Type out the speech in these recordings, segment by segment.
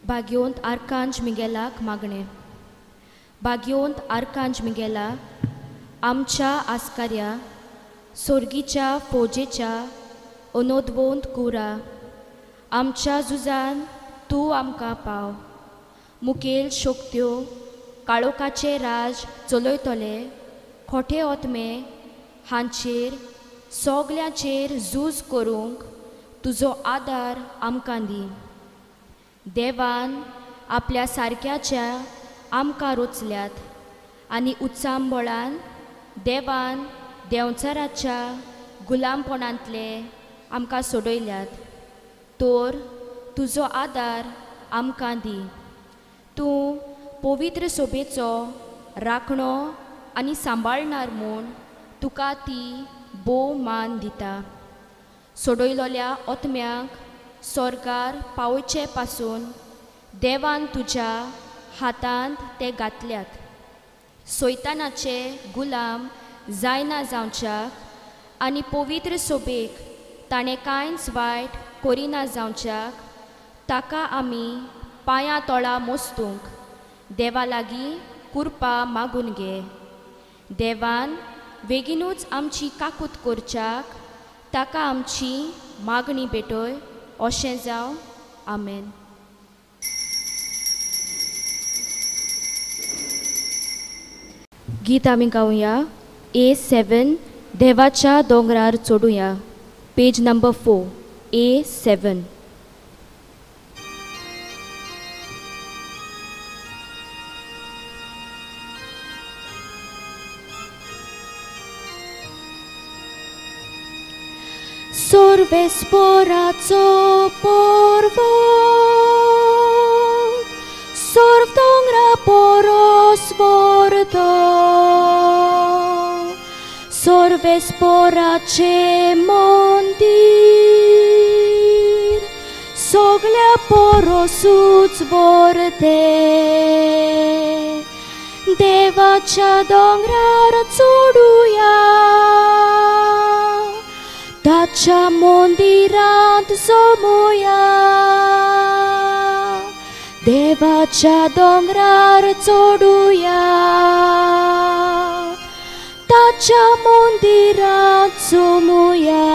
भाग्योंत आर्कांज मिगेलाक मागणे. भाग्योंत आर्कांज मिगेला, आमच्या आस्कार्या सोर्गीच्या फौजेच्या अनोदवंत कुरा, आमच्या झुजान तूं आमकां पाव. मुखेल शक्त्यो काळोखाचे राज चलयतले, खोटे ओतमे हांचेर सगल्यांचेर झूज करूंक तुजो आदार आमकां दी. देवान आपल्या सारक्याच्या आमकां रोचल्यात आनी उत्सांबळान देवान देंवचाराच्या गुलामपणांतले आमकां सोडयल्यात. तर तुजो आदार आमकां दी. तूं पवित्र सोबेचो राखणो आनी सांबाळणार म्हूण तुका ती भोव मान दिता. सोडयलोल्या ओतम्यांक स्वर्गार पावचे पासून देवान तुज्या हातांत ते घातल्यात. सैतानाचे गुलाम जायना जावच्याक आनी पवित्र सोबेक ताणें कांयच वायट करिना जावच्याक ताका आमी पांयां तोळा मोस्तूंक देवा लागीं कृपा मागून घे. देवान बेगीनूच आमची काकूत करच्याक ताका आमची मागणी भेटय. अशें जावं. आमेन. गीत आमी गावया. A7 देवाच्या दोंगरार चडुया. Page number 4. A7. Sorvesporaco porvo, sorvdongra porosvordo, sorvesporace mondir, soglia porosuc vorde, devacia dongrar coduya, ताच्या मंदिरांत जमुया. देवाच्या दोंगरार चडुया, ताच्या मंदिरांत जमुया.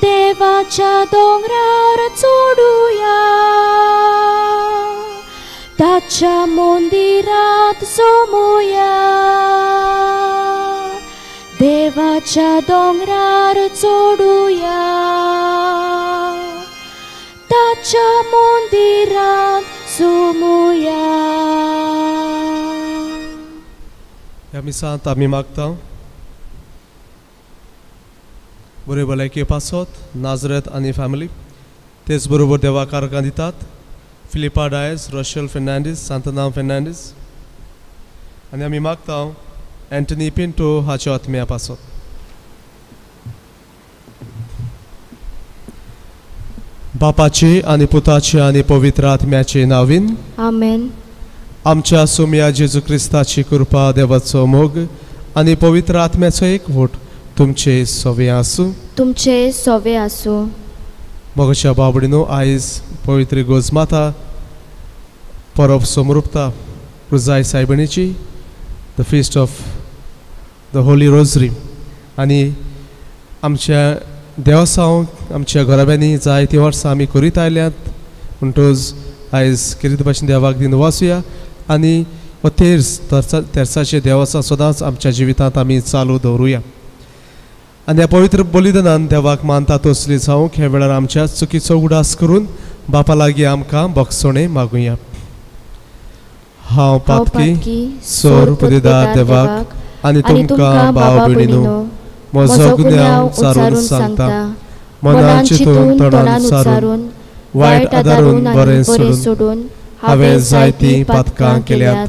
देवाच्या दोंगरार चडुया, ताच्या मंदिरांत जमुया. देवाच्या दोंगरार चडुया, ताच्या मंदिरांत जमुया. ह्या मिसांत आमी मागता बरे भलायके पासत नाजरेत आनी फॅमिली. तेच बरोबर देवा कारकां दितात. फिलिपा डायस, रोशेल फेर्नांडीस, सांतनाम फेर्नांडीस. आनी आमी मागता एंटनी पिंटो हाच्या आत्म्या पासत. बापाचे आनी पुताचे आनी पवित्र आत्म्याचे नावीन. आमेन. आमच्या सोम्या जेजू क्रिस्ताची कृपा, देवाचो मोग आनी पवित्र आत्म्याचो एकवट तुमचे सोवे आसूं. तुमचे सोवे आसूं. मोगाच्या बाबडीनो, आयज पवित्र गोजमाता परब समरुपता रुजाय सायबिणीची, the feast of the Holy Rosary. आनी आमच्या देवसांव आमच्या घराब्यांनी जायती वर्सां आमी करीत आयल्यात. म्हणटूच आयज कितें भाशेन देवाक दिन वाचुया आनी हो तेर्साचे देवसां सदांच आमच्या जिवितांत आमी चालू दवरुया. आनी ह्या पवित्र बलिदानान देवाक मानता तसली जावंक ह्या वेळार आमच्या चुकीचो उडास करून बापा लागीं आमकां बक्षणे मागुया. हांव पातकी सोर पुदिदार देवाक आनी तुमकां भाव भयणीनो, म्हजो गुन्यांव चारून सांगता. मनान चिंतून तोंडान उच्चारून वायट आदारून बरें सोडून हांवें जायतीं पातकां केल्यात.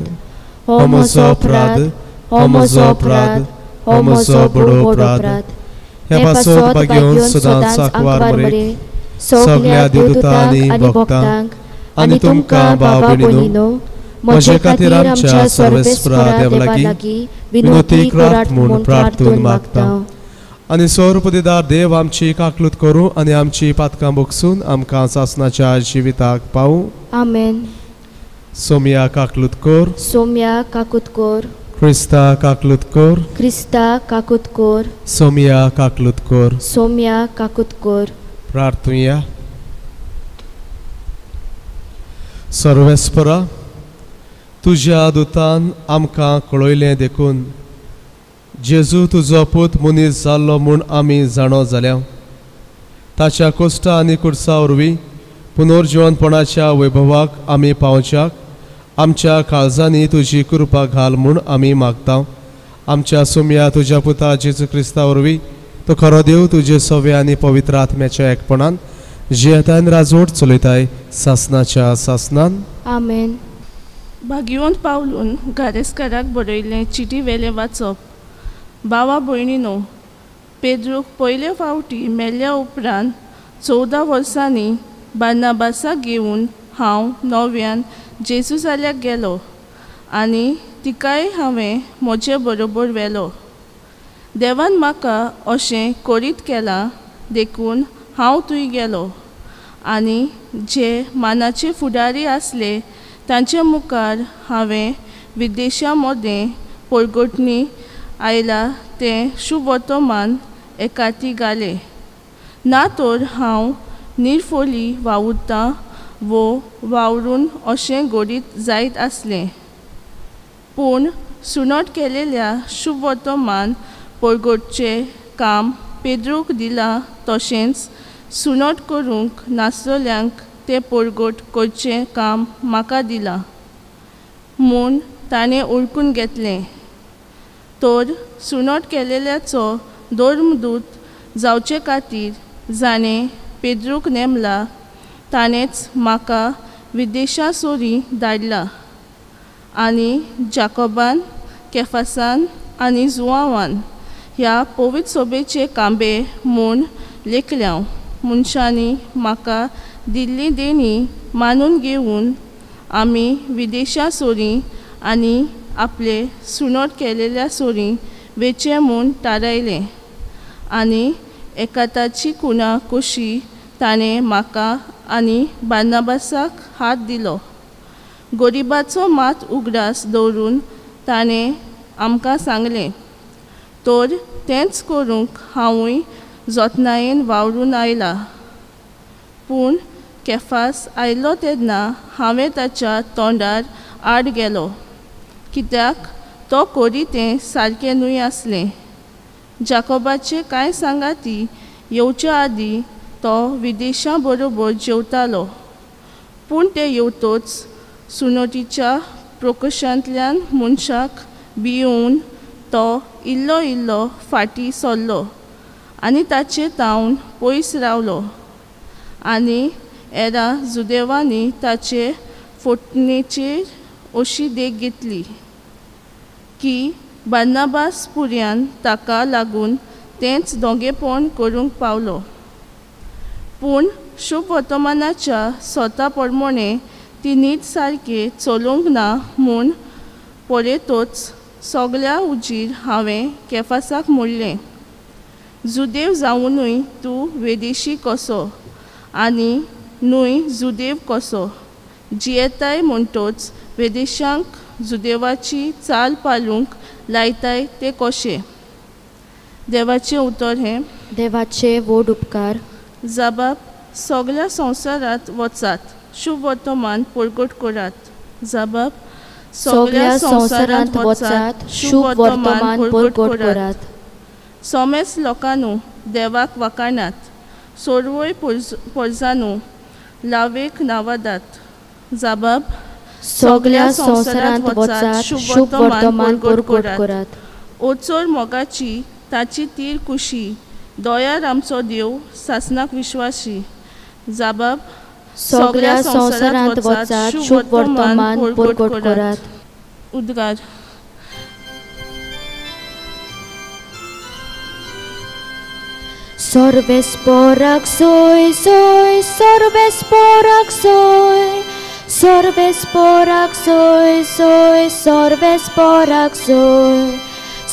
हो म्हजो अपराध, हो म्हजो अपराध, हो म्हजो बडो अपराध. हे पासत भाग्योन सदांच सांकवार बरे सगल्या देवदूतां आनी भक्तांक आनी तुमकां भाव भयणीनो, म्हजे खातीर आमच्या सर्वेस्परा देवा लागीं विनोती करात म्हूण प्रार्थून मागता. आनी सौरपदीदार देव आमची काकलूत करूं आनी आमची पातकां बोगसून आमकां सासणाच्या जिविताक पावूं. आमेन. सोम्या काकलूत कोर. सोम्या काकूत कोर. क्रिस्ता काकलूत कोर. क्रिस्ता काकूत कोर. सोम्या काकलूत कोर. सोम्या काकूत कोर. प्रार्थुया. सर्वेस्परा, तुज्या दुतान आमकां कळयलें देखून जेजू तुजो पूत मनीस जाल्लो म्हूण आमी जाणो जाल्या. ताच्या कोश्टा आनी कुर्सा वरवीं पुनर्जिवनपणाच्या वैभवाक आमी पावच्याक आमच्या काळजांनी तुजी कृपा घाल म्हूण आमी मागता. आमच्या सोम्या तुज्या पुता जेजू क्रिस्ता वरवीं तो खरो देव तुजे सव्या आनी पवित्र आत्म्याच्या एकपणान जियेताय राजवट चलयताय सासणाच्या सासणान. आमेन. भाग्यवंत पावलून गारेस्काराक बरयल्लें चिटी वेलें वाचप. भावा भयणीनो, पेद्रूक पयले फावटी मेल्ल्या उपरांत 14 वर्सांनी बार्नाबासाक घेवन हांव नव्यान जेजुसाल्याक गेलो आनी तिकाय हांवें म्हजे बरोबर व्हेलो. देवान म्हाका अशें करीत केलां देखून हांव थंय गेलो आनी जे मानाचे फुडारी आसले तांचे मुखार हांवें विदेशा मदें परगटणी आयला तें शुभ वर्तमान एकाठी घालें. ना तर हांव निरफोली वावुरतां वो वावरून अशें गोडीत जायत आसलें. पूण सुनोट केलेल्या शुभ वर्तमान परगटचें काम पेद्रूक दिलां तशेंच सुनोट करूंक नासलेल्यांक तें परगट करचें काम म्हाका दिलां म्हूण ताणें ओळखून घेतलें. तर सुनोट केलेल्याचो धर्मदूत जावचे खातीर जाणें पेद्रूक नेमला ताणेंच म्हाका विदेशा सोरी धाडला आनी जाकोबान, केफासान आनी जुआंवान ह्या पवित्र सोबेचे कांबे म्हूण लेखल्या मनशांनी म्हाका दिल्ली देणी मानून घेवन आमी विदेशा सोरी आनी आपले सुनोट केलेल्या सोरी वेचे म्हूण थारायलें आनी एकाताची कुणा कशी ताणें म्हाका आनी बार्नाबासाक हात दिलो. गरिबाचो मात उगडास दवरून ताणें आमकां सांगलें तर तेंच करूंक हांवूय जतनायेन वावरून आयला. पूण केफास आयलो तेन्ना हांवें ताच्या तोंडार आड गेलो कित्याक तो करी तें सारकें न्हय आसलें. जाकोबाचे कांय सांगाती येवच्या आदीं तो विदेशा बरोबर जेवतालो पूण ते येवतोच सुनोटीच्या प्रकोशांतल्यान मनशाक भिवून तो इल्लो इल्लो फाटीं सरलो आनी ताचे तावन पयस रावलो आनी हेरां जुदेवांनी ताचे फोटणेचेर अशी देख घेतली की बार्नाबास पुर्यान ताका लागून तेंच दोगेपण करूंक पावलो. पूण शुभ वर्तमानाच्या स्वता प्रमाणे ती नीट सारके चलूंक ना म्हूण पळयतोच सगळ्या उजीर हांवें केफासाक म्हणलें जुदेव जावनूय तूं वेदेशी कसो आनी न्हय जुदेव कसो जियेताय म्हणटोच वेदेशांक जुदेवाची चाल पालूंक लायताय ते कशें. देवाचें उतर हें. देवाचे व्हड उपकार. जबाब सगळ्या संवसारांत वचात शुभ वर्तमान परगट करात. जबाब सगळ्या संवसारांत वचात शुभ वर्तमान परगट करात. सोमेस लोकांनू देवाक वाखाणात. सोरवय परजानू लावेक नावादात. जबाब सगळ्या संवसारांत वचात शुभ वर्तमान परगट करात. ओचोर मोगाची ताची तीर कुशी दोयार आमचो देव सासनाक विश्वासी. जबाब सगळ्या संवसारांत वचात शुभ वर्तमान परगट करात. उद्गार. Sorbesporak soy, soy, sorbesporak soy, sorbesporak soy, soy, sorbesporak soy,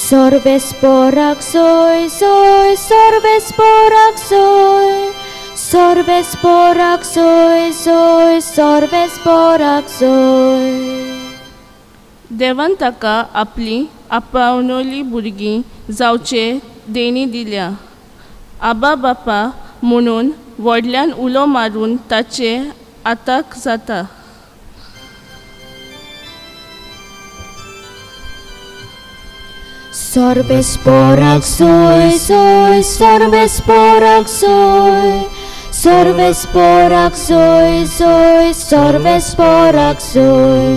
Sorbesporak soy, soy, sorbesporak soy. Sorbesporak soy, soy, sorbesporak soy. देवान ताका आपली आपावनोली भुरगीं जावचे देणी दिल्या. आबा बापा म्हणून व्हडल्यान उलो मारून ताचे आताक जाता. Sorbesporak soy, soy, sorbesporak soy. Sorbesporak soy, soy, sorbesporak soy.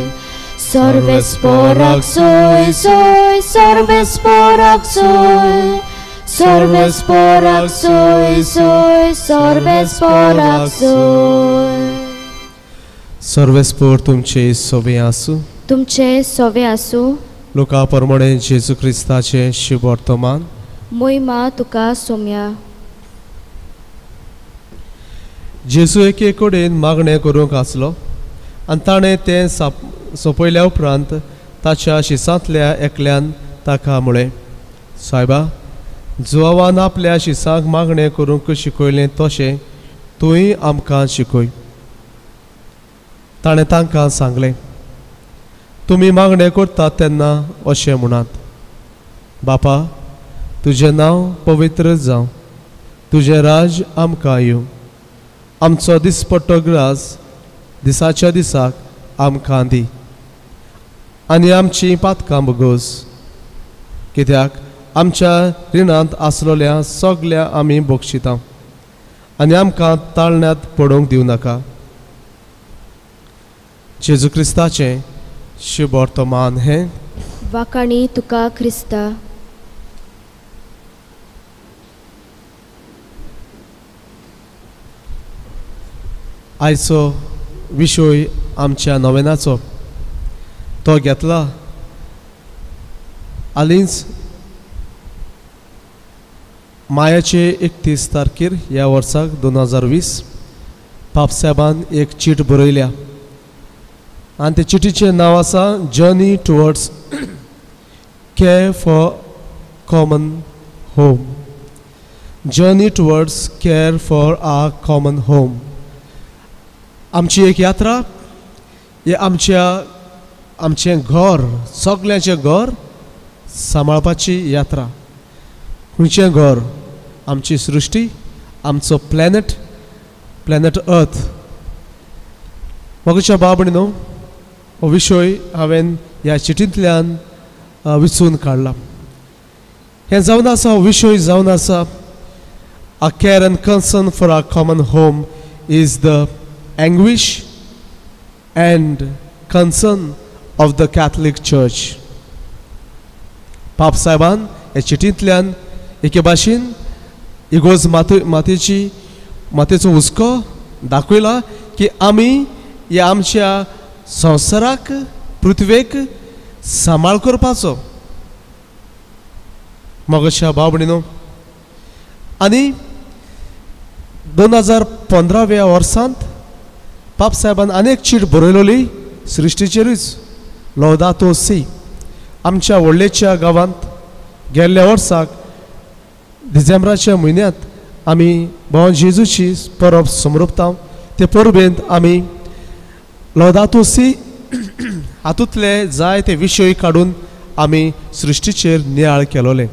Sorbesporak soy, soy, sorbesporak soy. Sorbesporak soy, soy, sorbesporak soy. सर्वेस्पोर तुमचे सोबे आसूं. तुमचे सोवे आसूं. लोका प्रमाणे जेजू क्रिस्ताचे शुभ वर्तमान. मोहिमा तुका सोम्या. जेजू एके कडेन मागणें करूंक आसलो आनी ताणें तें सोंपयल्या उपरांत ताच्या शिसांतल्या एकल्यान ताका म्हळें, सायबा, जुवान आपल्या शिसांक मागणें करूंक शिकयलें तशें तुंय आमकां शिकय. ताणें तांकां सांगलें, तुमी मागणें करतात तेन्ना अशें म्हणात, बापा, तुजें नांव पवित्र जावं, तुजें राज आमकां येवं, आमचो दिसपट्टो ग्रास दिसाच्या दिसाक आमकां दी, आनी आमची पातकां भोगोस, कित्याक आमच्या रिणांत आसलोल्या सगल्या आमी बक्षिता, आनी आमकां ताळण्यांत पडोवंक दिवं नाका. जेजू क्रिस्ताचें शुभ वर्तमान हें. वाकाणी तुका क्रिस्ता. आयचो विशय आमच्या नोवेनाचो तो घेतला हालींच मायाचे 31 तारखेर ह्या वर्साक 2020 पापसाहेबान एक चीट बरयल्या आनी ते चिटीचें नांव आसा journey towards care for common home. Journey towards care for our common home. आमची एक यात्रा हे आमचें घर, सगळ्यांचें घर सांबाळपाची यात्रा. खंयचें घर? आमची सृश्टी, आमचो प्लॅनेट अर्थ. मोगच्या बाबणीनो हो विशय हांवें ह्या चिटींतल्यान विचून काडला. हें जावन आसा, हो विशय जावन आसा, a care and concern for our common home is the anguish and concern of the Catholic Church. पाप साहेबान हे चिटींतल्यान एके भाशेन इगोज मातेचो हुस्को दाखयला की आमी ह्या आमच्या संवसाराक, पृथ्वेक सांबाळ करपाचो. मोगच्या बाबडीनो, आनी 2015 वर्सांत पाप साहेबान अनेक चीट बरयलोली सृश्टीचेरूच. लौदातो सी. आमच्या व्हडलेच्या गांवांत गेल्ल्या वर्साक डिसेंबराच्या म्हयन्यांत आमी भगवान जेजूची परब समरुपता. ते परबेंत आमी लौदातो सी हातूंतले जायते विशय काडून आमी सृश्टीचेर नियाळ केलोले.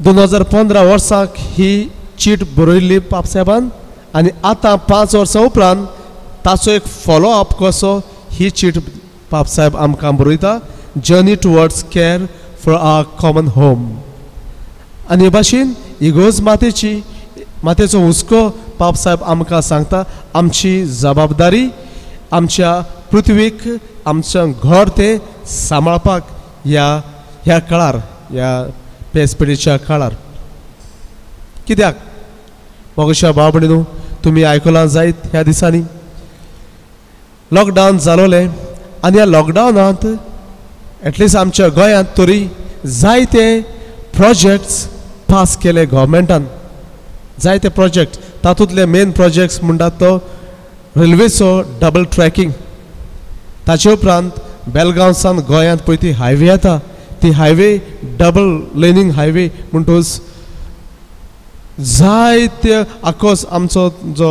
2015 वर्साक ही चीट बरयल्ली पाप साहेबान आनी आतां 5 वर्सां उपरांत ताचो एक फॉलो अप कसो ही चीट पाप साहेब आमकां बरयता. Journey towards care for our common home. आनी हे भाशेन इगोज मातेचो हुस्को पाप साहेब आमकां सांगता, आमची जबाबदारी आमच्या पृथ्वीक आमचें घर तें सांबाळपाक ह्या काळार, ह्या पेसपिडीच्या काळार. कित्याक मोगच्या बाबडीनो, तुमी आयकलां जायत ह्या दिसांनी लॉकडावन जालोलें आनी ह्या लॉकडावनांत एटलिस्ट आमच्या गोंयांत तरी जायते प्रोजेक्ट्स पास केले गव्हर्मेंटान. जायते प्रोजेक्ट, तातूंतले मेन प्रोजेक्ट्स म्हणटात तो रेल्वेचो डबल ट्रॅकिंग. ताचे उपरांत बेलगांव सावन गोंयांत पळय ती हायवे येता ती हायवे डबल लेनींग हायवे म्हणटूच जायते आकोस आमचो जो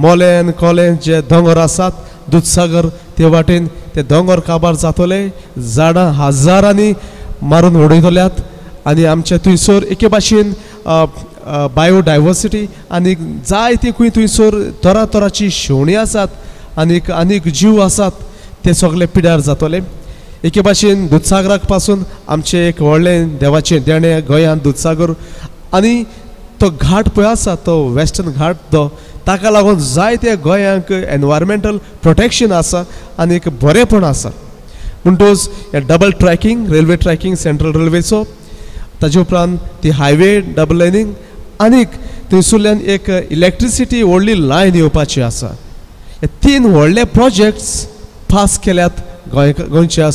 मोलें कोलें जे दोंगर आसात दूधसागर ते वाटेन ते दोंगर काबार जातले झाडां हजारांनी मारून उडयतल्यात आनी आमचे थंयसर एके भाशेन बायोडायवर्सिटी आनी जायती थंयसर तरातराची शेवणीं आसात आनीक जीव आसात ते सगळे पिड्यार जातले एके भाशेन दूधसागराक पासून आमचे एक व्हडलें देवाचें देणें गोंयांत दूधसागर आनी तो घाट पळय आसा तो वेस्टर्न घाट तो ताका लागून जायते गोंयांक एनवायरमेंटल प्रोटेक्शन आसा आनी एक बरेंपण आसा म्हणटूच हे double tracking railway tracking central रेल्वेचो ताजे उपरांत ती हायवे डबल लायनींग आनीक थंयसरल्यान एक इलेक्ट्रिसिटी व्हडली लायन येवपाची आसा हे 3 व्हडले प्रोजेक्ट्स पास केल्यात गोंयच्या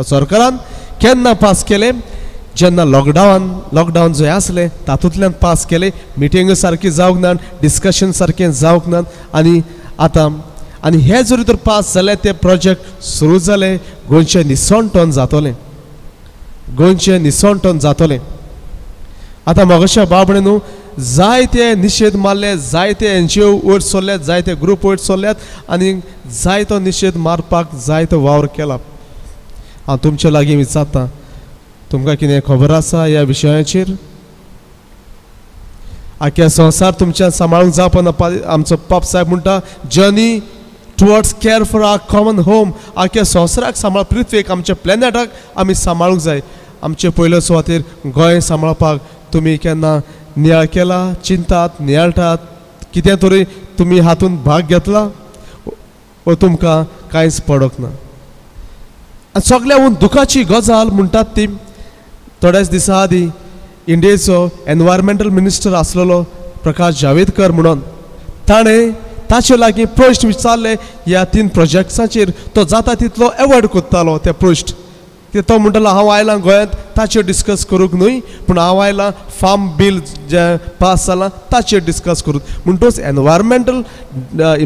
सरकारान केन्ना पास केले जेन्ना लॉकडावन जे आसले तातूंतल्यान पास केले मिटींग सारकी जावंक ना डिस्कशन सारकें जावंक ना आनी आतां आनी हे जरी तर पास जाले ते प्रोजेक्ट सुरू जाले गोंयचे निसणटोन जातोलें आतां मोगाच्या बाबडे न्हू जायते निशेध मारले जायते NGO वयर सरल्यात जायते ग्रूप वयर सरल्यात आनी जायतो निशेध मारपाक जायतो वावर केला हांव तुमचे लागीं विचारतां तुमकां कितें खबर आसा ह्या विशयाचेर आख्या संवसार तुमच्यान सांबाळूंक जाय पण आमचो पाप साहेब म्हणटा journey towards care for our common home आख्या संवसाराक सांबाळ पृथ्वीक आमच्या प्लॅनेटाक आमी सांबाळूंक जाय आमचे पयले सुवातेर गोंय सांबाळपाक तुमी केन्ना नियाळ केला चिंतात नियाळटात कितें तरी तुमी हातूंत भाग घेतला वा तुमकां कांयच पडोंक ना सगळ्याहून दुखाची गजाल म्हणटात ती थोड्याच दिसा आदीं इंडियेचो एनवायरमेंटल मिनिस्टर आसलेलो प्रकाश जावडेकर म्हणून ताणें ताचे लागीं प्रश्न विचारले ह्या 3 प्रोजेक्ट्साचेर तो जाता तितलो एवॉयड कोत्तालो ते प्रश्न की तो म्हणटालो हांव आयलां गोंयांत ताचेर डिस्कस करूंक न्हय पूण हांव आयलां फार्म बील जे पास जालां ताचेर डिस्कस करूं म्हणटूच एनवायरमेंटल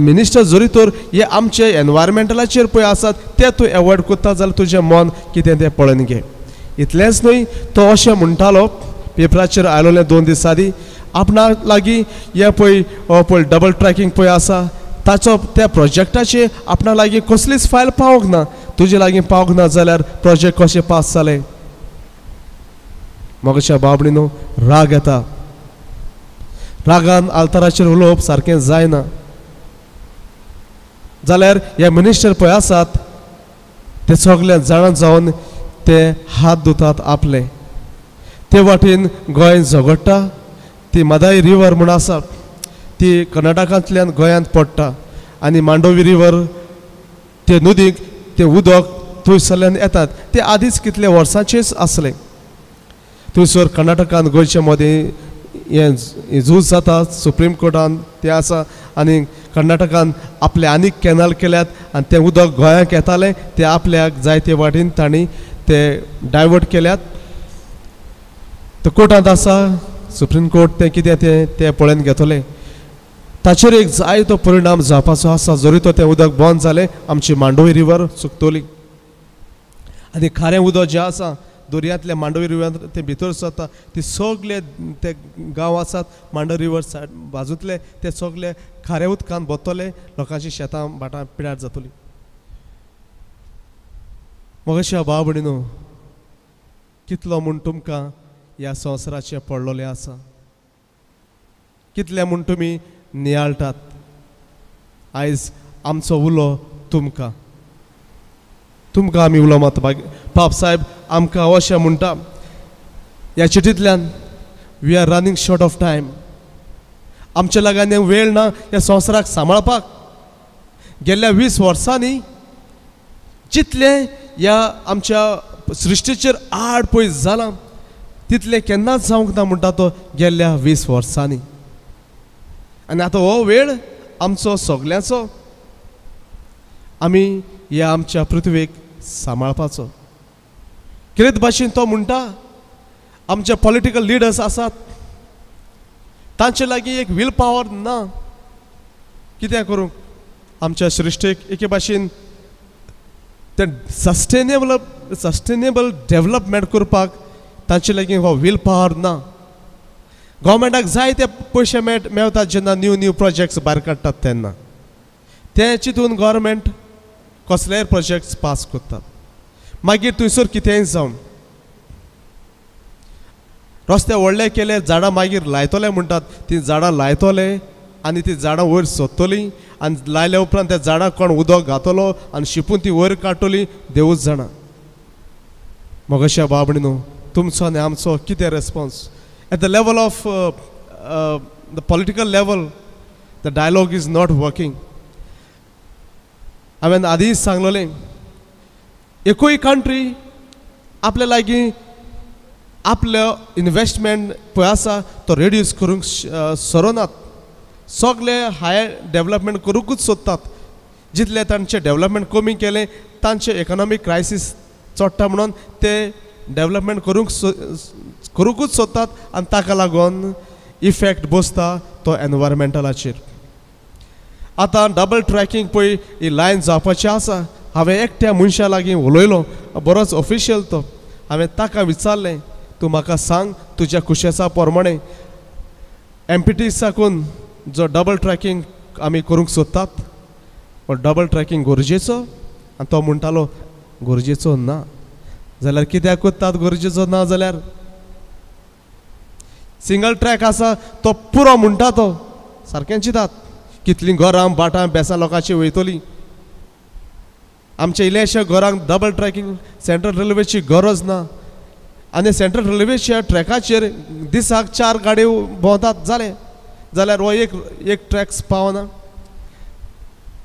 मिनिस्टर जरी तर हे आमचे एनवायरमेंटलाचेर पळय आसात ते तूं एवॉयड कोत्ता जाल्यार तुजें मन कितें तें पळोवन घे इतलेंच न्हय तो अशें म्हणटालो पेपराचेर आयलोलें 2 दीस आदीं आपणा लागीं हे पळय डबल ट्रॅकिंग पळय आसा ताचो त्या प्रोजेक्टाचेर आपणा लागीं कसलीच फायल पावोंक ना तुजे लागीं पावोंक ना जाल्यार प्रोजेक्ट कशें पास जाले मोगाच्या बाबडीनो राग येता रागान आल्ताराचेर उलोवप सारकें जायना जाल्यार हे मिनिस्टर पळय आसात ते सगळे जाणां जावन ते हात धुतात आपले ते वाटेन गोंय झगडटा ती मदाई रिवर म्हूण आसा ती कर्नाटकांतल्यान गोंयांत पडटा आनी मांडोवी रिवर ते नदीक ते उदक थंयसरल्यान येतात ते आदींच कितले वर्सांचेच आसले थंयसर कर्नाटकान गोंयचे मदें हे झूज जाता सुप्रीम कोर्टान ते आसा आनी कर्नाटकान आपले आनीक कॅनल केल्यात आनी तें उदक गोंयांत येतालें ते आपल्याक जायते वाटेन तांणी ते डायवर्ट केल्यात तो कोर्टांत आसा सुप्रीम कोर्ट तें कितें ते पळोवन घेतले ताचेर एक जायतो परिणाम जावपाचो आसा जरी तो तें उदक बंद जालें आमची मांडोवी रिवर सुकतली आनी खारें उदक जें आसा दर्यांतल्या मांडोवी रिवर ते भितर सरता ती सगळे ते गांव आसात मांडोवी रिवर सायड बाजूंतले ते सगळे खाऱ्या उदकान बतले लोकांची शेतां भाटां पिड्यार जातली मोगाच्या भाव भयणीनो कितलो म्हूण तुमकां ह्या संवसाराचें पडलोलें आसा कितले म्हूण तुमी नियाळटात आयज आमचो उलो तुमकां आमी उलो मात पाप साहेब आमकां अशें म्हणटा ह्या चिठींतल्यान we are running short of time आमचे लागीं वेळ ना ह्या संवसाराक सांबाळपाक गेल्ल्या 20 वर्सांनी जितले ह्या आमच्या सृश्टीचेर आड पयस जालां तितले केन्नाच जावंक ना म्हणटा तो गेल्ल्या 20 वर्सांनी आनी आतां हो वेळ आमचो सगळ्यांचो आमी ह्या आमच्या पृथ्वीक सांबाळपाचो कितें भाशेन तो म्हणटा आमचे पॉलिटिकल लिडर्स आसात तांचे लागीं एक वील पावर ना कितें करूंक आमच्या सृश्टीक एके भाशेन ते सस्टेनेबल डेव्हलपमेंट करपाक तांचे लागीं हो वील पावर ना. गव्हर्मेंटाक जायते पयशे मेळटात जेन्ना न्यू प्रोजेक्ट्स भायर काडटात तेन्ना ते चिंतून गव्हर्मेंट कसलेय प्रोजेक्ट्स पास करतात. मागीर थंयसर कितेंय जावन रस्ते व्हडले केले, झाडां मागीर लायतले म्हणटात, ती झाडां लायतले आनी ती झाडां वयर सोदतलीं आनी लायल्या उपरांत त्या झाडां कोण उदक घातलो आनी शिपून ती वयर काडटली देवूच जाणा. मोगाच्या बाबडीनो तुमचो आनी आमचो कितें response at the level of the political level. The dialogue is not working. हांवें आदींच सांगलोलें एकूय कंट्री आपल्या लागीं आपलो इन्वेस्टमेंट पळय आसा तो रेड्यूस करूंक सरोनात. सगळे हायर डेव्हलपमेंट करूंकूच सोदतात. जितले तांचे डेव्हलपमेंट कमी केलें तांचे इकॉनॉमीक क्रायसीस चडटा म्हणून ते डेव्हलपमेंट करूंकूच सोदतात आनी ताका लागून इफेक्ट बसता तो एनवायरमेंटलाचेर. आतां डबल ट्रॅकिंग पळय ही लायन जावपाची आसा. हांवें एकट्या मनशा लागीं उलयलो, बरोच ऑफिशियल तो. हांवें ताका विचारलें तूं म्हाका सांग तुज्या कुशेसा प्रमाणे MPT साकून जो डबल ट्रॅकिंग आमी करूंक सोदतात हो डबल ट्रॅकिंग गरजेचो. आनी तो म्हणटालो गरजेचो ना. जाल्यार कित्याक कोत्तात गरजेचो ना जाल्यार? सिंगल ट्रॅक आसा तो पुरो म्हणटा तो सारकें चिंतात. कितलीं घरां बाटां बेसां लोकांची वयतलीं. आमच्या इल्लेशा घरांक डबल ट्रॅकिंग सेंट्रल रेल्वेची गरज ना. आनी सेंट्रल रेल्वेच्या ट्रॅकाचेर दिसाक 4 गाडयो भोंवतात जाल्यार हो एक ट्रॅक्स पावना.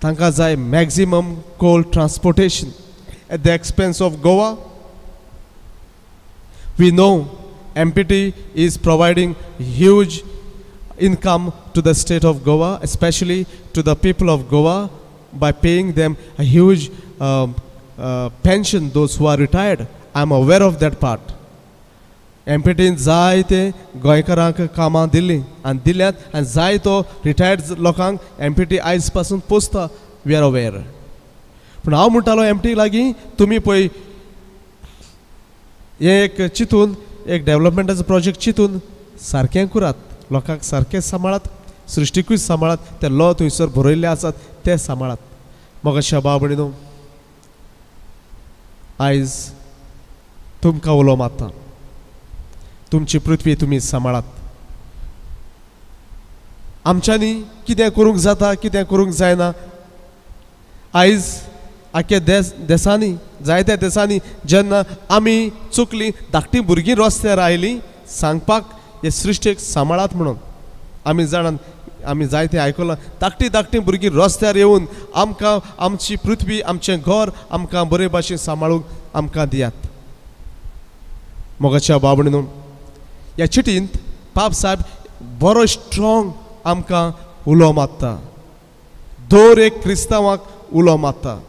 तांकां जाय maximum coal transportation at the expense of Goa. We know MPT is providing huge income to the state of Goa, especially to the people of Goa, by paying them a huge pension, those who are retired. I am aware of that part. MPT जायते गोंयकारांक कामां दिल्लीं आनी दिल्यात आनी जायतो retired लोकांक MPT आयज पासून पोसता. We are aware. पूण हांव म्हणटालो MPT लागीं तुमी पळय हें एक चिंतून एक डेव्हलपमेंटाचो प्रोजेक्ट चिंतून सारकें करात. लोकांक सारकें सांबाळात, सृश्टीकूय सांबाळात, ते लॉ थंयसर बरयल्ले आसात ते सांबाळात. मोगाच्या बाबडीनो आयज तुमकां उलो मारता. तुमची पृथ्वी तुमी सांबाळात. आमच्यांनी कितें करूंक जाता कितें करूंक जायना आयज आख्या देशांनी जायत्या देशांनी जेन्ना आमी चुकलीं धाकटीं भुरगीं रस्त्यार आयलीं सांगपाक हे सृश्टीक सांबाळात म्हणून. आमी जाणात आमी जायतें आयकलां धाकटीं भुरगीं रस्त्यार येवन आमकां आमची पृथ्वी आमचें घर आमकां बरे भाशेन सांबाळूंक आमकां दियात. मोगाच्या बाबडीनो ह्या चिटींत पाप साहेब बरो स्ट्रॉंग आमकां उलो मारता. दर एक क्रिस्तांवाक उलो मारता.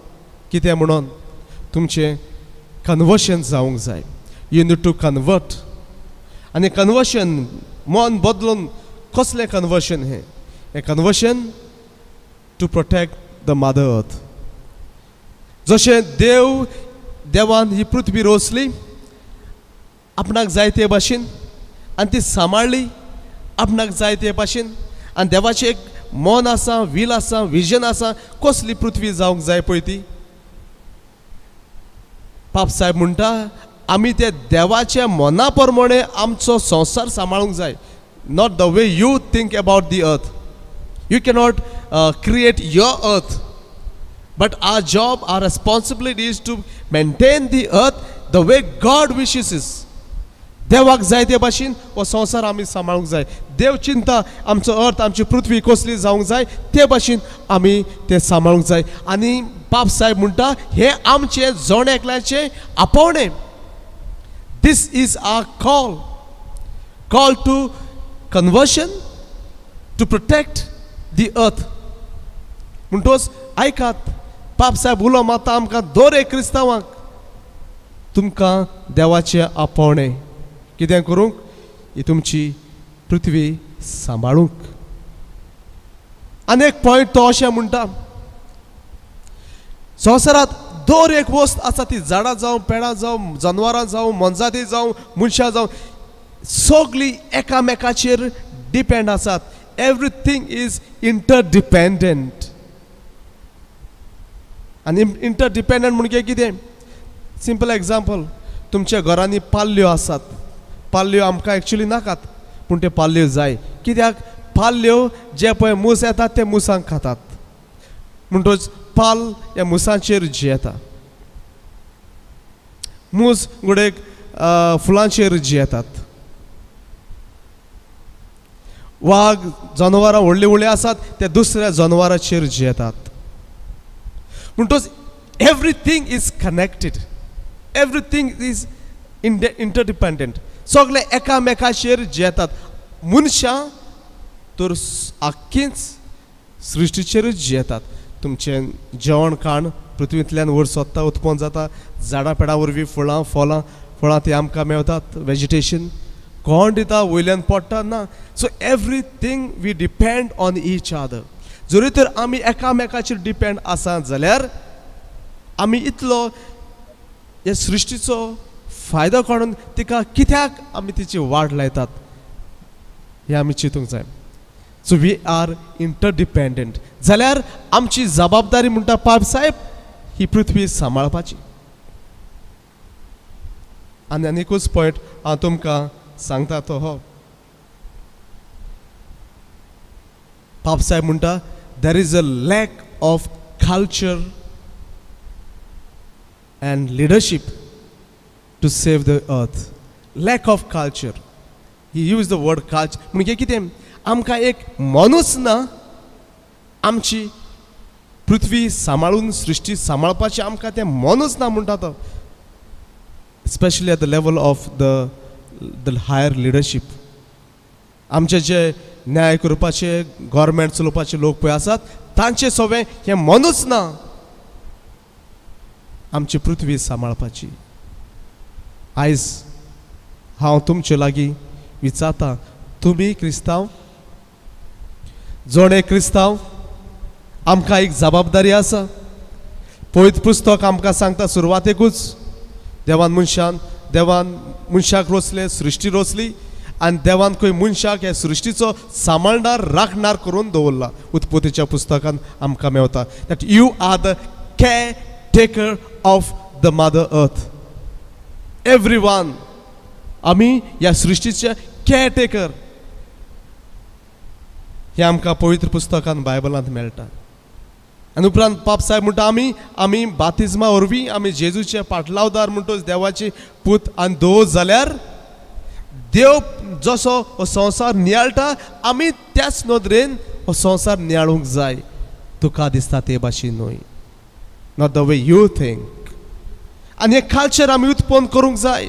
कितें म्हणून तुमचें कन्वर्शन जावंक जाय. You need to convert. आनी कन्वर्शन मन बदलून कसलें कन्वर्शन हें conversion to protect the mother earth. जशें देवान ही पृथ्वी रोसली आपणाक जाय ते भाशेन आनी ती सांबाळली आपणाक जाय ते भाशेन. आनी देवाचें एक मन आसा, वील आसा, विजन आसा कसली पृथ्वी जावंक जाय पळय ती. पाप साहेब म्हणटा आमी ते देवाच्या मना प्रमाणे आमचो संसार सांबाळूंक जाय. Not the way you think about the earth. You cannot create your earth but our job our responsibility is to maintain the earth the way God wishes is. देवाक जाय ते भाशेन हो संसार आमी सांबाळूंक जाय. देव चिंता आमचो अर्थ आमची पृथ्वी कसली जावंक जाय ते भाशेन आमी ते सांबाळूंक जाय. आनी पाप साहेब म्हणटा हे आमचे जण एकल्याचे आपोवणे. This is our call to conversion to protect the earth. म्हणटोच आयकात पाप साहेब उलो मारता आमकां दर एक क्रिस्तांवाक तुमकां देवाचे आपोवणे कितें करूंक ही तुमची पृथ्वी सांबाळूंक. आनी एक पॉयंट तो अशें म्हणटा संवसारांत दर एक वस्त आसा ती झाडां जावं पेडां जावं जनवरां जावं मनजाती जावं मनशां जावं सगळीं एकामेकाचेर डिपेंड आसात. Everything is interdependent. आनी इंटरडिपेंडंट म्हणजे कितें? सिंपल एग्जांपल, तुमच्या घरांनी पाल्यो आसात. पाल्यो आमकां एक्चुली नाकात, पूण ते पाल्यो जाय. कित्याक? पाल्यो जे पळय मूस येतात ते मुसांक खातात, म्हणटच पाल ह्या मुसांचेर जियेता. मूस गुडेक फुलांचेर जियेतात. वाघ जनवरां व्हडलीं व्हडलीं आसात ते दुसऱ्या जनवरांचेर जियेतात. म्हणटच everything is connected. Everything is interdependent. सगळे एकामेकाचेर जियेतात. मनशां तर आख्खींच सृश्टीचेरूच जियेतात. तुमचें जेवण खाण पृथ्वींतल्यान वयर सोदता उत्पन्न जाता. झाडां पेडां वरवीं फळां ती आमकां मेळटात. वेजिटेशन कोण दिता? वयल्यान पडटा ना. So everything we depend on each other. जरी तर आमी एकामेकाचेर डिपेंड आसात जाल्यार आमी इतलो ह्या सृश्टीचो फायदो काडून तिका कित्याक आमी तिची वाट लायतात हें आमी चिंतूंक जाय. So we are interdependent. जाल्यार आमची जबाबदारी म्हणटा पाप साहेब ही पृथ्वी सांबाळपाची. आनी आनीकूच पॉयंट हांव तुमकां सांगता तो हो. पाप साहेब म्हणटा there is a lack of culture and leadership to save the earth. Lack of culture. He used the word culture. म्हणजे कितें? आमकां एक मनुस ना आमची पृथ्वी सांबाळून सृश्टी सांबाळपाची. आमकां तें मनुस ना म्हणटा तो. Specially at the level of the higher leadership. आमचे जे न्याय करपाचे गव्हर्मेंट चलोवपाचे लोक पळय आसात तांचे सगळे हे मनुस ना आमची पृथ्वी सांबाळपाची. आयज हांव तुमचे लागीं विचारता, तुमी क्रिस्तांव? जोडे क्रिस्तांव? आमकां एक जबाबदारी आसा. पवित्र पुस्तक आमकां सांगता सुरवातेकूच देवान मनशाक रोचले, सृश्टी रोचली आनी देवान खंय मनशाक हे सृश्टीचो सांबाळणार राखणार करून दवरला. उत्पत्तीच्या पुस्तकान आमकां मेवता that you are the caretaker of the mother earth. Everyone. आमी ह्या सृश्टीचे केअरटेकर. हे आमकां पवित्र पुस्तकान बायबलांत मेळटा. आनी उपरांत पाप साहेब म्हणटा आमी बातिजमा वरवीं आमी जेजूचे पाटलावदार म्हणटच देवाची पूत आनी धोव जाल्यार देव जसो हो संवसार नियाळटा आमी त्याच नदरेन हो संवसार नियाळूंक जाय. तुका दिसता ते भाशेन न्हय. Not the way you think. आनी हे कल्चर आमी उत्पन्न करूंक जाय.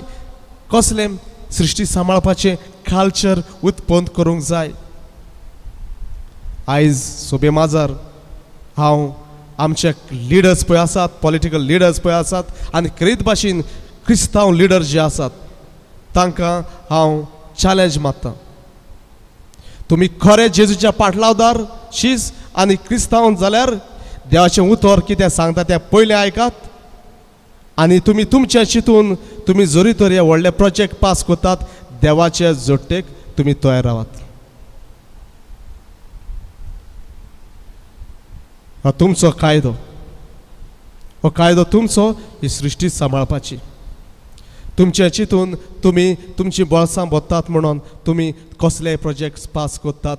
कसलें? सृश्टी सांबाळपाचें कल्चर उत्पन्न करूंक जाय. आयज सोबे माजार हांव आमचे लिडर्स पळय आसात, पॉलिटिकल लिडर्स पळय आसात आनी खरीत भाशेन क्रिस्तांव लिडर जे आसात तांकां हांव चॅलेंज मारतां. तुमी खरे जेजूच्या पाटलावदार शीस आनी क्रिस्तांव जाल्यार देवाचें उतर कितें सांगता तें पयलें आयकात. आनी तुमी तुमच्या चिंतून तुमी जरी तर हे व्हडले प्रोजेक्ट पास करतात देवाचे जोडटेक तुमी तयार रावात. हो तुमचो कायदो. हो कायदो तुमचो ही सृश्टी सांबाळपाची. तुमचे चिंतून तुमी तुमची बोळसां बोत्तात म्हणून तुमी कसलेय प्रोजेक्ट्स पास करतात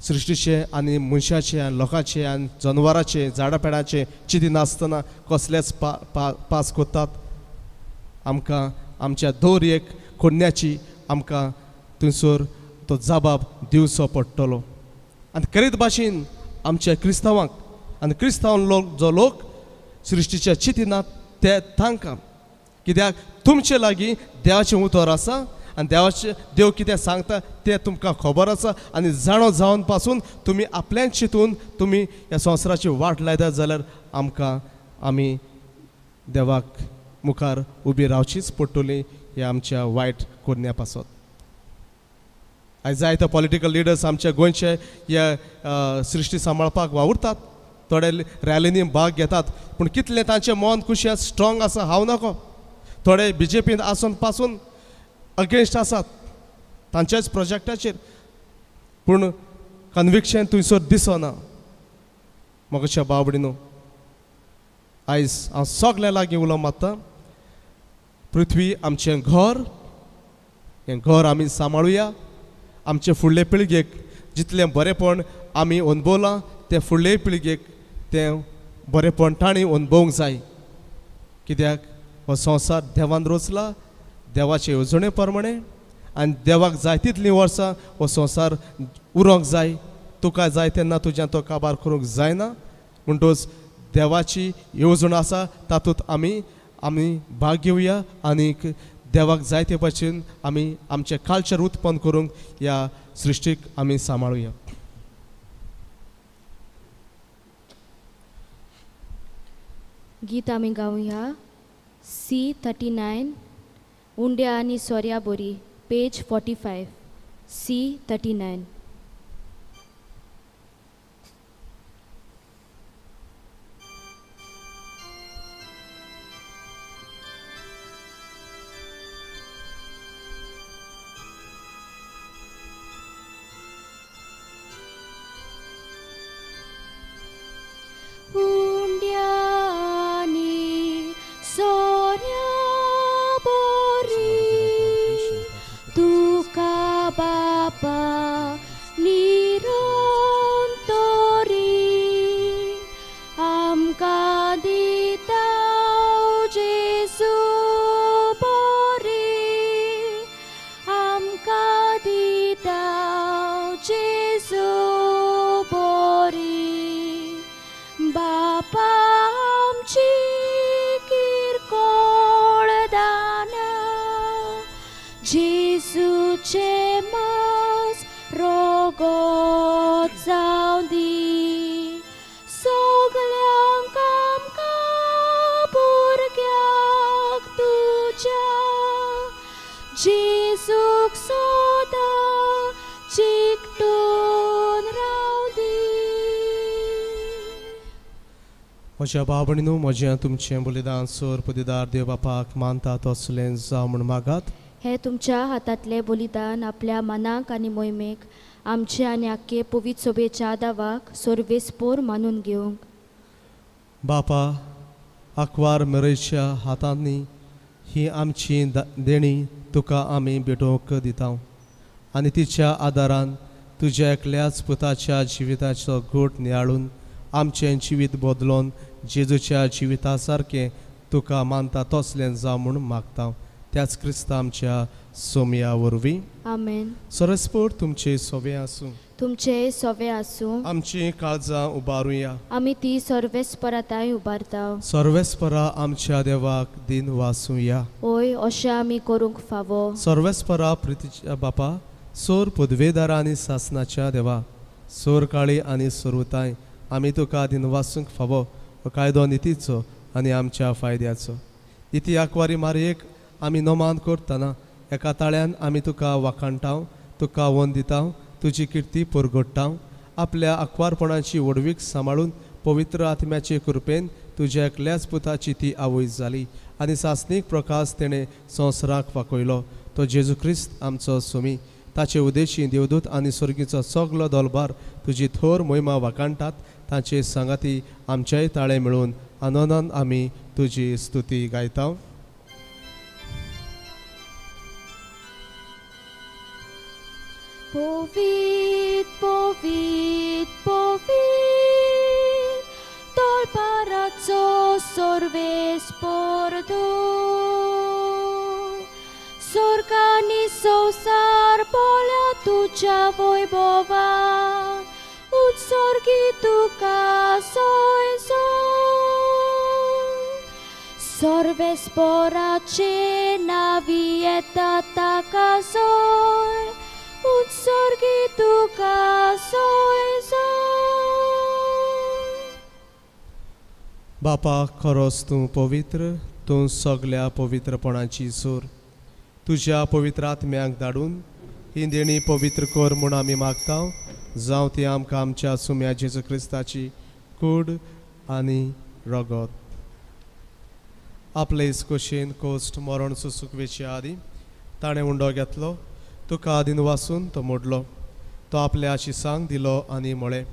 सृश्टीचे आनी मनशाचे आनी लोकांचे आनी जनवरांचे झाडां पेडांचे चिंती नासतना कसलेच पास करतात. आमकां आमच्या दर एक कोण्याची आमकां थंयसर तो जबाब दिवचो पडटलो. आनी खरीत भाशेन आमच्या क्रिस्तांवांक आनी क्रिस्तांव लोक सृश्टीचे चिंतिनात ते तांकां. कित्याक तुमचे लागीं देवाचें उतर आसा आनी देव कितें सांगता तें तुमकां खबर आसा. आनी जाणो जावन पासून तुमी आपल्यान चिंतून तुमी ह्या संवसाराची वाट लायतात जाल्यार आमी देवाक मुखार उबी रावचीच पडटली ह्या आमच्या वायट कोन्या पासून. आयज जायते पॉलिटिकल लिडर्स आमच्या गोंयचे ह्या सृश्टी सांबाळपाक वावुरतात थोडे रॅलींनी भाग घेतात पूण कितलें तांचें मन कुशें स्ट्रॉंग आसा हांव नको थोडे BJPन आसून पासून अगेन्स्ट आसात तांच्याच प्रोजेक्टाचेर पूण कन्विक्शन थंयसर दिसना म्हाका बाबडीनो आयज हांव सगल्या लागीं उलो मारतां पृथ्वी आमचें घर हें घर आमी सांबाळुया आमचे फुडले पिळगेक जितलें बरेंपण आमी अनुभवलां तें फुडले पिळगेक तें बरेंपण तांणी अनुभवूंक जाय कित्याक हो संवसार देवान रचला देवाचे येवजणे प्रमाणे आनी देवाक जाय तितलीं वर्सां हो संवसार उरोंक जाय तुका जाय तेन्ना तुज्यान तो काबार करूंक जायना म्हणटच देवाची येवजण आसा तातूंत आमी भाग घेवया आनीक देवाक जाय ते भशेन आमी आमचें कल्चर उत्पन्न करूंक ह्या सृश्टीक आमी सांबाळुया गीत आमी गावया C39 उंड्या आनी सोर्या बोरी पेज 45 C39 म्हज्या बाबणीनो म्हजें तुमचें बलिदान सोर पदीदार देव बापाक मानता तसलें जावं म्हूण मागात हे तुमच्या हातांतलें बलिदान आपल्या मनाक आनी मोहिमेक आमचे आनी आख्खे पवित्र सभेच्या दावाक सोर्वेस्पोर मानून घेवंक बापा आंकवार मेरेच्या हातांनी ही आमची देणी तुका आमी भेटोवंक दिता आनी तिच्या आदारान तुज्या एकल्याच पुताच्या जिविताचो घोट नियाळून आमचें जिवीत बदलोवन जेजूच्या जिविता सारकें तुका मानता तसलें जावं म्हूण मागता त्याच क्रिस्त आमच्या सोमया वरवीं आमेन सरस्पोर तुमचे सोवे आसूं तुमचे सोवे आसूं आमची काळजां उबारुया आमी ती सर्वेस्पराताय उबारता सर्वेस्परा आमच्या देवाक दिन वासूया ओय अशें आमी करूंक फावो सर्वेस्परा प्रितीच्या बापा सोर पदवेदार आनी सासनाच्या देवा सोर काळी आनी सोरवताय आमी तुका दिन वासूंक फावो कायदो नितीचो आनी आमच्या फायद्याचो निती आंकवारी मारयेक आमी नोमान करतना एका ताळ्यान आमी तुका वाखाणटाव तुका वोन दिताव तुजी किर्ती परगोडटाव आपल्या आंकवारपणाची वडवीक सांबाळून पवित्र आत्म्याचे कृपेन तुज्या एकल्याच पुताची ती आवय जाली आनी सासनीक प्रकाश तेणें संवसाराक वाकयलो तो जेजू क्रिस्त आमचो सोमी ताचे उदेशी देवदूत आनी स्वर्गीचो सगलो दोलबार तुजी थोर मोहिमा वाखाणटात तांचे सांगाती आमच्याय ताळे मेळून आनंदान आमी तुजी स्तुती गायता Povit, povit, povit, dolbarazzo sorvespor doi. Sorgani संसार बोल्या तुझ्या वैभवा उत्सर्गी तुका सोय सोय सर्वेस्पराचे नावी येता ताका सोय उत्सर्गी तुका सोय सोय बापा खरोच तूं पवित्र तूं सगल्या पवित्रपणाची सोर तुज्या पवित्र आत्म्याक धाडून ही देणी पवित्र कर म्हूण आमी मागता जावं ती आमकां आमच्या सुम्या जेजू क्रिस्ताची कूड आनी रगत. आपले इस्कोशेन कोस्ट मरण सुसुकवेचे आदी ताणें उंडो घेतलो. तुका आदीन वाचून तो मोडलो. तो आपल्या शिसांक दिलो आनी म्हळें,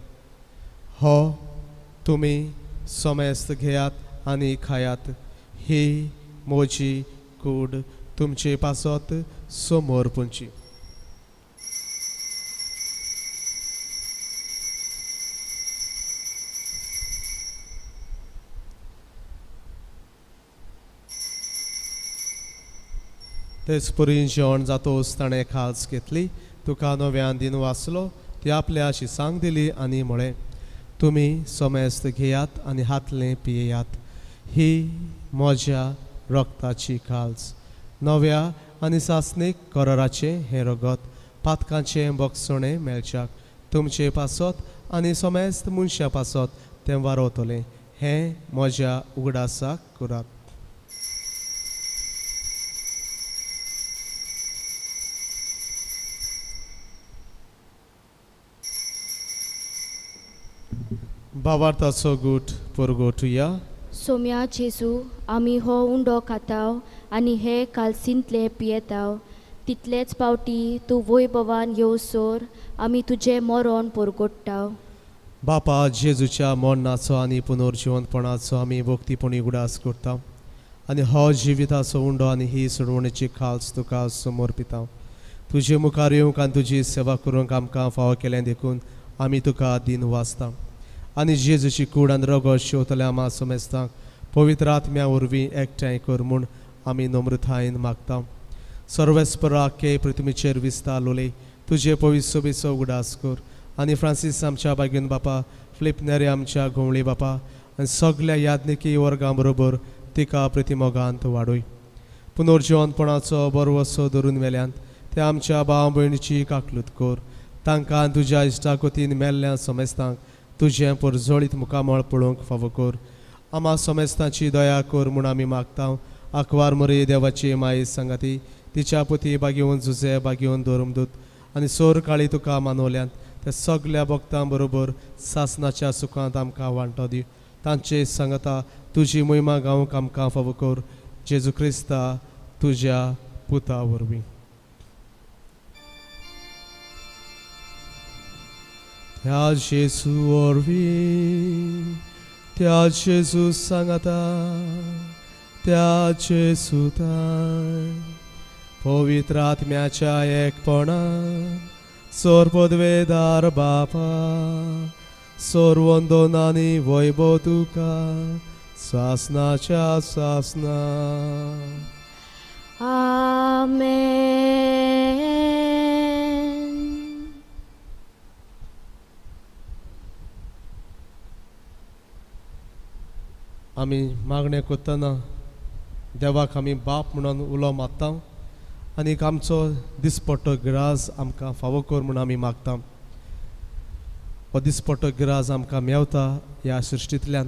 हो तुमी सोमेस्त घेयात आनी खायात. ही म्हजी कूड तुमचे पासत समोर पुंची. तेच परी जेवण जातोच ताणें खास घेतली. तुका नव्यान दिन वाचलो. ती आपल्या शिसांक दिली आनी म्हळें, तुमी सोमेस्त घेयात आनी हातलें पियेयात. ही म्हज्या रक्ताची खाल्स. नव्या आनी सासणीक कराराचें हें रगत पातकांचें बोगसणें मेळच्याक तुमचे पासत आनी सोमेस्त मनशा पासत तें वारवतलें. हें म्हज्या उगडासाक करात. भावार्थाचो गूट परगोटुया. सोम्या जेजू, आमी हो उंडो खाताव आनी हे कालसिंतले पियेताव. तितलेच पावटी तूं वैभवान येवसोर आमी तुजें मरण परगोडटाव. बापा जेजूच्या मरणाचो आनी पुनर्जिवंतपणाचो आमी भक्तीपणी उगडास करता आनी हो जिविताचो उंडो आनी ही सोडवणेची खाल्स तुका समर्पिता. तुजे मुखार येवंक आनी तुजी सेवा करूंक आमकां फावो केलें देखून आमी तुका दिन वाचता. आनी जेजूची कूड आनी रगत शेवतल्या आमा सोमेस्तांक पवित्र आत्म्या वरवीं एकठांय कर म्हूण आमी नम्रतायेन मागता. सर्वेस्पराके पृथ्वीचेर विस्तारलोले तुजे पवित्र सोबेचो उगडास कर. आनी फ्रांसीस आमच्या बागेन बापा, फिलिप नेरे आमच्या घोवळी बापा आनी सगळ्या याज्ञिकी वर्गां बरोबर तिका प्रतिमोगांत वाडय. पुनर्जिवंतपणाचो बरवसो धरून वेल्यान ते आमच्या भाव भयणीची काकलूत कर. तांकां तुज्या इश्टाकोतीन मेल्ल्या सोमेस्तांक तुजें परजोळीत मुखामळ पळोवंक फावो कर. आमा सोमेस्तांची दया कर म्हूण आमी मागता. आंकवार मरी देवाची माय सांगाती, तिच्या पुती बागेवन झुजे बागेवन धर्मदूत आनी सोर काळी तुका मानवल्यान त्या सगळ्या भक्तां बरोबर सासणाच्या सुखांत आमकां वांटो दी. तांचे सांगता तुजी महिमा गावंक आमकां फावो कर. जेजू क्रिस्ता तुज्या पुता वरवीं. त्या जेजू वरवीं, त्या जेजू सांगता, त्या जेजूताय पवित्र आत्म्याच्या एकपणान सोर पदवेदार बापा, सोर वंदनानी वैभव तुका सासनाच्या सासना. आमेन. आमी मागणें करतना देवाक आमी बाप म्हणून उलो मारता आनीक आमचो दिसपट्टो गिराज आमकां फावो कर म्हूण आमी मागता. हो दिसपट्टो गिराज आमकां मेवता ह्या सृश्टींतल्यान,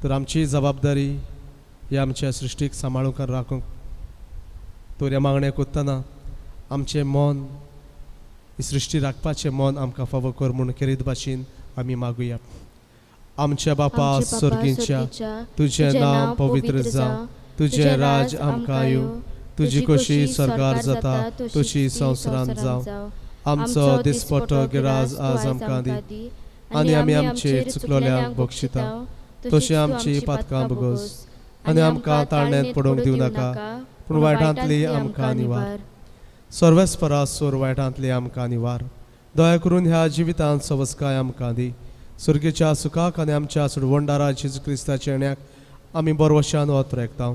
तर आमची जबाबदारी ह्या आमच्या सृश्टीक सांबाळूंक आनी राखूंक. तर ह्या मागणें करतना आमचें मन, ही सृश्टी राखपाचें मन आमकां फावो कर म्हूण खेरीत भाशेन आमी मागुया. आमच्या बापा स्वर्गीच्या, तुजें नांव पवित्र जावं, तुजें राज आमकां येवं, तुजी खोशी स्वर्गार जाता तशी संवसारांत जावं. आमचो दिसपट्टो गिराज आज आमकां दी आनी आमी आमचेर चुकलोल्यांक बक्षिता तशी आमची पातकां भोगोस आनी आमकां ताळण्यांत पडोवंक दिवं नाका, पूण वायटांतली आमकां निवार. सर्वेस्परा सोर वायटांतली आमकां निवार. दया करून ह्या जिवितांत सवस्काय आमकां दी. सुर्गेच्या सुखाक आनी आमच्या सुडवंडारा जेजू क्रिस्ताच्या येण्याक आमी बरवशान वत रेखता.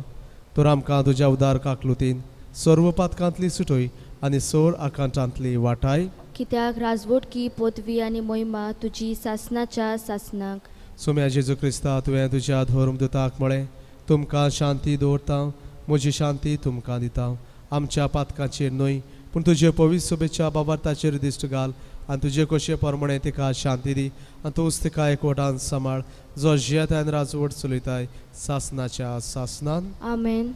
तर आमकां तुज्या उदार काकलुतीन सर्व पातकांतली सुटय आनी सोर आकांतांतली वाटाय. कित्याक राजवटकी पदवी आनी मोहिमा तुजी सासनाच्या सासनाक. सोम्या जेजू क्रिस्ता तुवें तुज्या धर्मदुताक म्हळें, तुमकां शांती दवरता, म्हजी शांती तुमकां दिता. आमच्या पातकांचेर न्हय पूण तुजे पवित्र सोबेच्या बाबार्थाचेर दिश्ट घाल आनी तुजे कशे परमणे तिका शांती दी आनी तूंच तिका एकवटान सांबाळ, जो जियेताय आनी राजवट चलयताय सासनाच्या सासनान. आमेन.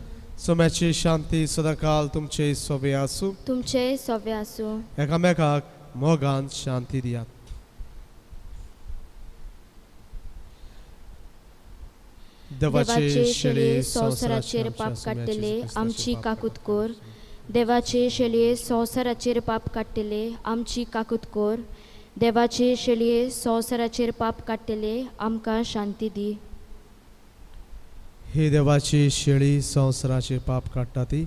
सोम्याची शांती सदांकाल तुमचे सोबे आसूं. तुमचे सोबे आसूं. एकामेकाक मोगान शांती दियात. देवाचे शेळये संवसाराचेर पाप काडटले आमची काकूत कोर. देवाचे शेळये संवसाराचेर पाप काडटले आमची काकूत कोर. देवाचे शेळये संवसाराचेर पाप काडटले आमकां शांती दी. ही देवाची शेळी संवसाराचे पाप काडटा ती.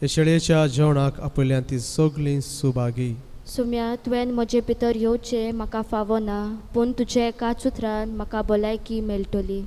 हे शेळयेच्या जेवणाक आपयल्यान ती सगळीं सुभागी. सुम्या तुवें म्हजे भितर येवचें म्हाका फावो ना, पूण तुजे काच उतरान म्हाका भलायकी मेळटली.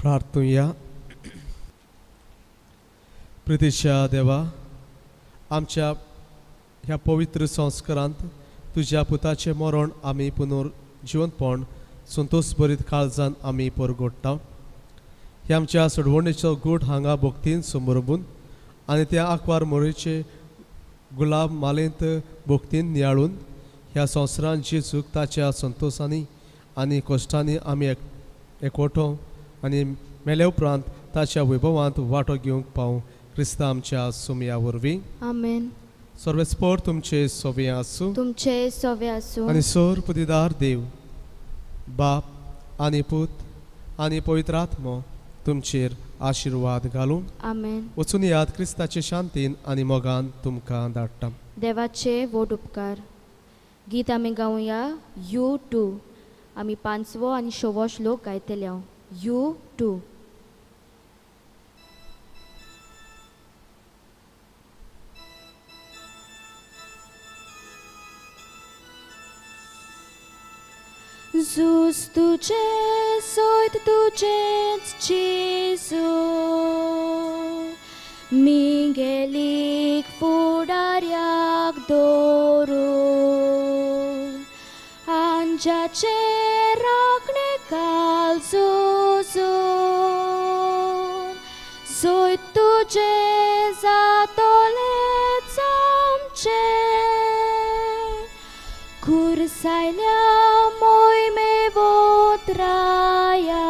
प्रार्थूया. प्रितीच्या देवा, आमच्या ह्या पवित्र संस्कारांत तुज्या पुताचें मरण आमी पुनर्जिवंतपण संतोश भरीत काळजान आमी परगोडटा. हे आमच्या सडवणेचो गूढ हांगा भोगतीन समोरबून आनी त्या आंकवार मोरीचे गुलाब मालेंत भोगतीन नियाळून ह्या संवसारांत जेजूक ताच्या संतोषांनी आनी कश्टांनी आमी एकवटो आनी मेले उपरांत ताच्या वैभवांत वांटो घेवंक पावूं. क्रिस्ता आमच्या सुमया वरवीं. आमेन. सर्वेस्पोर तुमचे सोवे आसूं. तुमचे सोवे आसूं. आनी सोर पुदिदार देव बाप आनी पूत आनी पवित्र आत्मो तुमचेर आशिर्वाद घालूं. आमेन. वचून याद क्रिस्ताचे शांतीन आनी मोगान तुमकां धाडटा. देवाचे व्हड उपकार. गीत आमी गावया यू टू. आमी 5वो आनी 6वो श्लोक गायतले हांव. You too. Zus tuce soit tuceți Jesu, mingelic fudariac dorul, anja ce racne calzuzun, soit tuce zatoleț amce, cursailea moi me votraya,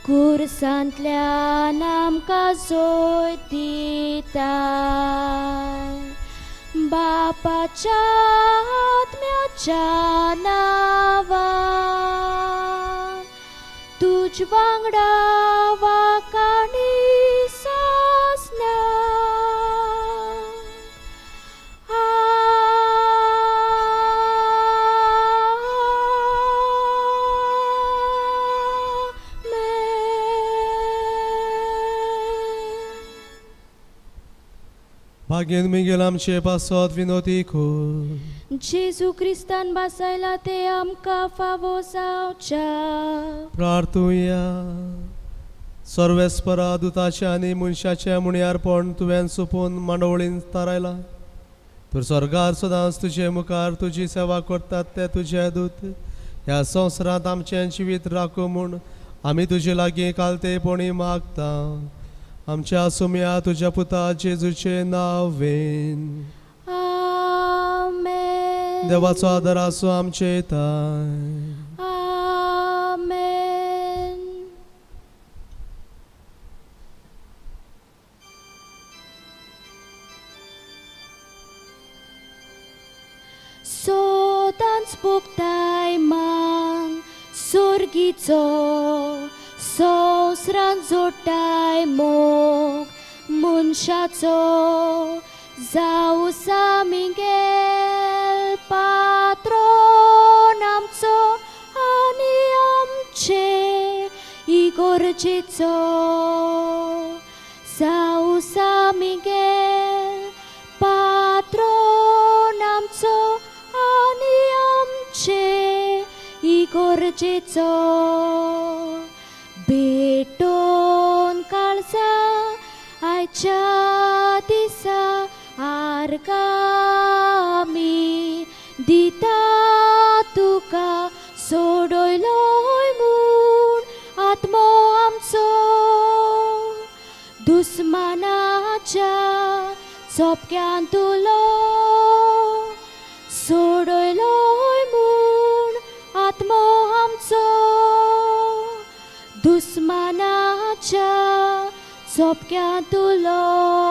cursantल्या namka zoititai, बापाच्या आत्म्याच्या नावान तुझ वांगडा वाकाणी सासना. भाग्येन मिगेल आमचे पासत विनोती खून. जेजू क्रिस्तान बसयला ते आमकां फावो जावच्या. प्रार्थूया. सर्वेस्परा दुताच्या आनी मनशाच्या मुण्यारपण तुवें सोपून मांडवळीन तारायला. तर स्वर्गार सदांच तुजे मुखार तुजी सेवा करतात ते तुजे दूत ह्या संवसारांत आमचें जिवीत राखूं म्हूण आमी तुजे लागीं कालतेपणी मागता. आमच्या सुम्या तुज्या पुता जेजूचे नांवेन. आमेन. देवाचो आदार आसूं आमचे ताय. आमेन. सोदांच भोगताय मान सोर्गीचो, संवसारांत जोडटाय मोग मनशाचो. जावं सामिगेल पात्रोन आमचो आनी आमचे इगोर्जेचो. जावं सामिगेल पात्रोन आमचो आनी आमचे इगोर्जेचो. भेटोन काळजा आयच्या दिसा आर्गामी दिता तुका सोडयलोय म्हूण आत्मो आमचो. दुस्मानाच्या चोपक्यान तुलो सोडयलोय सोपक्या तुलो